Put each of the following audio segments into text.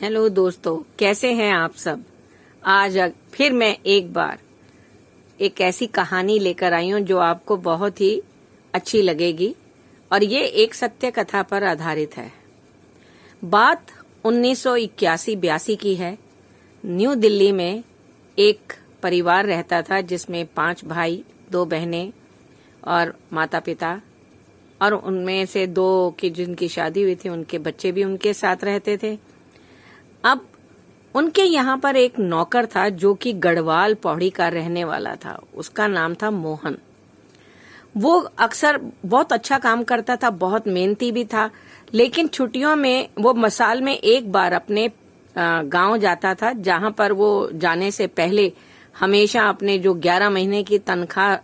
Hello दोस्तों, कैसे हैं आप सब। आज फिर मैं एक बार एक ऐसी कहानी लेकर आई हूँ जो आपको बहुत ही अच्छी लगेगी और ये एक सत्य कथा पर आधारित है। बात 1981-82 की है। न्यू दिल्ली में एक परिवार रहता था जिसमें 5 भाई, 2 बहनें और माता पिता, और उनमें से 2 की जिनकी शादी हुई थी उनके बच्चे भी उनके साथ रहते थे। अब उनके यहाँ पर एक नौकर था जो कि गढ़वाल पौड़ी का रहने वाला था। उसका नाम था मोहन। वो अक्सर बहुत अच्छा काम करता था, बहुत मेहनती भी था, लेकिन छुट्टियों में वो साल में एक बार अपने गांव जाता था, जहां पर वो जाने से पहले हमेशा अपने जो 11 महीने की तनख्वाह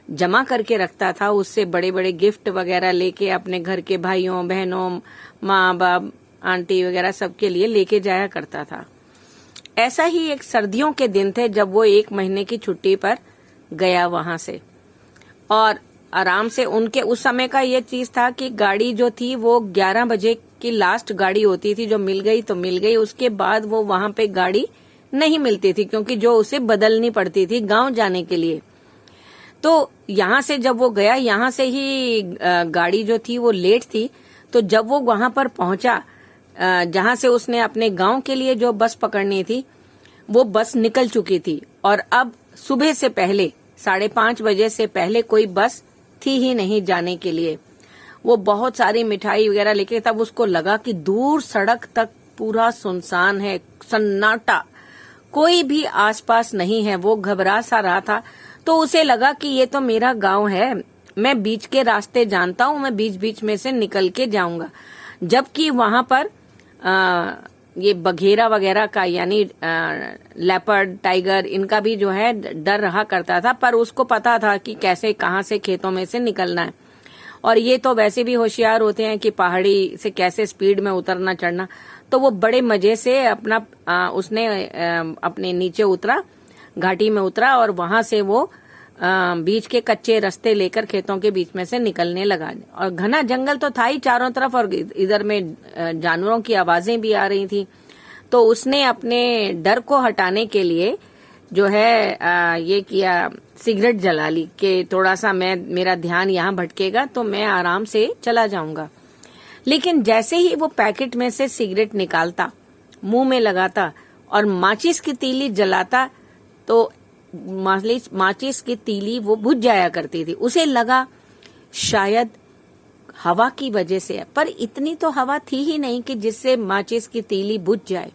जमा करके रखता था उससे बड़े बड़े गिफ्ट वगैरह लेके अपने घर के भाइयों बहनों, माँ बाप, आंटी वगैरह सबके लिए लेके जाया करता था। ऐसा ही एक सर्दियों के दिन थे जब वो 1 महीने की छुट्टी पर गया वहां से, और आराम से उनके उस समय का ये चीज था कि गाड़ी जो थी वो 11 बजे की लास्ट गाड़ी होती थी। जो मिल गई तो मिल गई, उसके बाद वो वहां पे गाड़ी नहीं मिलती थी क्योंकि जो उसे बदलनी पड़ती थी गांव जाने के लिए। तो यहाँ से जब वो गया, यहाँ से ही गाड़ी जो थी वो लेट थी। तो जब वो वहां पर पहुंचा जहां से उसने अपने गांव के लिए जो बस पकड़नी थी, वो बस निकल चुकी थी और अब सुबह से पहले 5:30 बजे से पहले कोई बस थी ही नहीं जाने के लिए। वो बहुत सारी मिठाई वगैरह लेके, तब उसको लगा कि दूर सड़क तक पूरा सुनसान है, सन्नाटा, कोई भी आसपास नहीं है। वो घबरा सा रहा था। तो उसे लगा कि ये तो मेरा गांव है, मैं बीच के रास्ते जानता हूँ, मैं बीच बीच में से निकल के जाऊंगा। जबकि वहां पर ये बघेरा वगैरह का, यानी लेपर्ड, टाइगर, इनका भी जो है डर रहा करता था, पर उसको पता था कि कैसे कहाँ से खेतों में से निकलना है। और ये तो वैसे भी होशियार होते हैं कि पहाड़ी से कैसे स्पीड में उतरना चढ़ना। तो वो बड़े मजे से उसने अपने नीचे उतरा, घाटी में उतरा, और वहां से वो बीच के कच्चे रास्ते लेकर खेतों के बीच में से निकलने लगा। और घना जंगल तो था ही चारों तरफ, और इधर में जानवरों की आवाजें भी आ रही थी। तो उसने अपने डर को हटाने के लिए जो है ये किया, सिगरेट जला ली कि थोड़ा सा मेरा ध्यान यहाँ भटकेगा तो मैं आराम से चला जाऊंगा। लेकिन जैसे ही वो पैकेट में से सिगरेट निकालता, मुंह में लगाता और माचिस की तीली जलाता, तो माचिस की तीली वो बुझ जाया करती थी। उसे लगा शायद हवा की वजह से है, पर इतनी तो हवा थी ही नहीं कि जिससे माचिस की तीली बुझ जाए।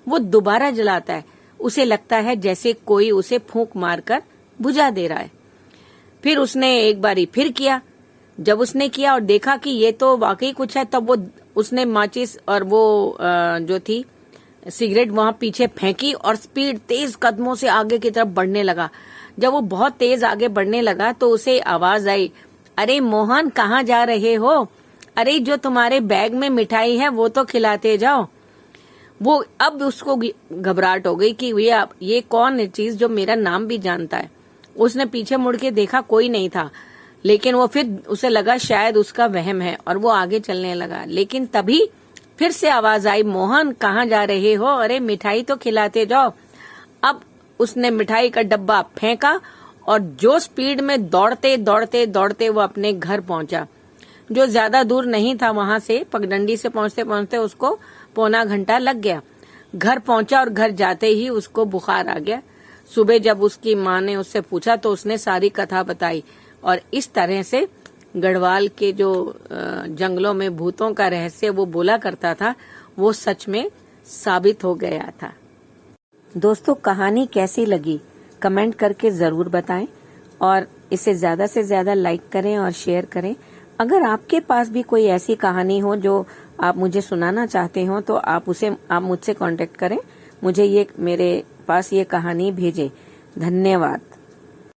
वो दोबारा जलाता है, उसे लगता है जैसे कोई उसे फूंक मारकर बुझा दे रहा है। फिर उसने एक बारी फिर किया। जब उसने किया और देखा कि ये तो वाकई कुछ है, तब वो उसने माचिस और वो जो थी सिगरेट वहां पीछे फेंकी और स्पीड, तेज कदमों से आगे की तरफ बढ़ने लगा। जब वो बहुत तेज आगे बढ़ने लगा तो उसे आवाज आई, अरे मोहन, कहाँ जा रहे हो? अरे जो तुम्हारे बैग में मिठाई है वो तो खिलाते जाओ। वो अब उसको घबराहट हो गई कि ये कौन है चीज जो मेरा नाम भी जानता है। उसने पीछे मुड़ के देखा, कोई नहीं था, लेकिन वो फिर उसे लगा शायद उसका वहम है और वो आगे चलने लगा। लेकिन तभी फिर से आवाज आई, मोहन, कहाँ जा रहे हो? अरे मिठाई तो खिलाते जाओ। अब उसने मिठाई का डब्बा फेंका और जो स्पीड में दौड़ते दौड़ते दौड़ते वो अपने घर पहुंचा, जो ज्यादा दूर नहीं था वहां से। पगडंडी से पहुंचते पहुंचते उसको पौना घंटा लग गया। घर पहुंचा और घर जाते ही उसको बुखार आ गया। सुबह जब उसकी माँ ने उससे पूछा तो उसने सारी कथा बताई, और इस तरह से गढ़वाल के जो जंगलों में भूतों का रहस्य वो बोला करता था, वो सच में साबित हो गया था। दोस्तों, कहानी कैसी लगी कमेंट करके जरूर बताएं, और इसे ज्यादा से ज्यादा लाइक करें और शेयर करें। अगर आपके पास भी कोई ऐसी कहानी हो जो आप मुझे सुनाना चाहते हो तो आप मुझसे कांटेक्ट करें, मुझे मेरे पास ये कहानी भेजें। धन्यवाद।